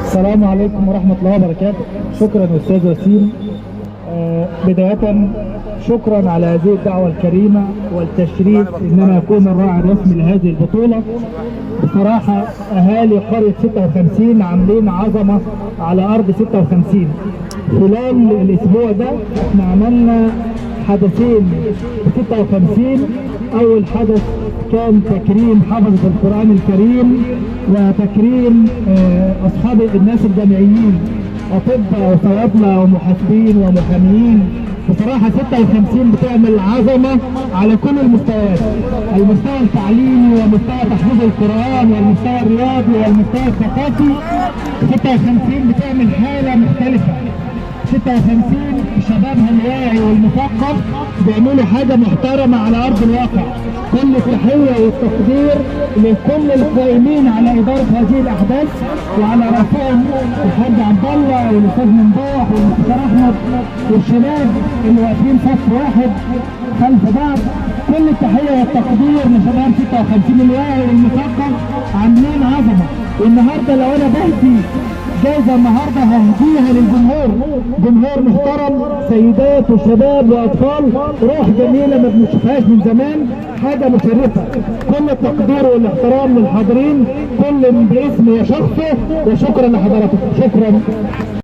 السلام عليكم ورحمة الله وبركاته. شكرا أستاذ وسيم. بداية شكرا على هذه الدعوة الكريمة والتشريف ان انا اكون الراعي الرسمي لهذه البطولة. بصراحة اهالي قرية 56 عاملين عظمة على ارض 56. خلال الاسبوع ده احنا عملنا حدثين في 56. اول حدث كان تكريم حفظة القرآن الكريم وتكريم اصحاب الناس الجامعيين، اطباء وصيادله ومحاسبين ومحامين. بصراحه 56 بتعمل عظمه على كل المستويات، المستوى التعليمي ومستوى تحفيظ القران والمستوى الرياضي والمستوى الثقافي. 56 بتعمل حاله مختلفه. 56 شبابها الواعي والمثقف بيعملوا حاجه محترمه على ارض الواقع. كل التحيه والتقدير لكل القائمين على اداره هذه الاحداث، وعلى راسهم الحاج عبد الله والاستاذ ممدوح والمستشار احمد والشباب اللي واقفين صف واحد خلف بعض. كل التحيه والتقدير لشباب 56 الواعي والمثقف، عاملين عظمه. والنهارده لو انا بهدي جايزه النهارده ههديها للجمهور، جمهور محترم، سيدات وشباب واطفال، روح جميله ما بنشوفهاش من زمان، حاجه مشرفه. كل التقدير والاحترام للحاضرين، كل باسمي وشخصه، وشكرا لحضراتكم. شكرا.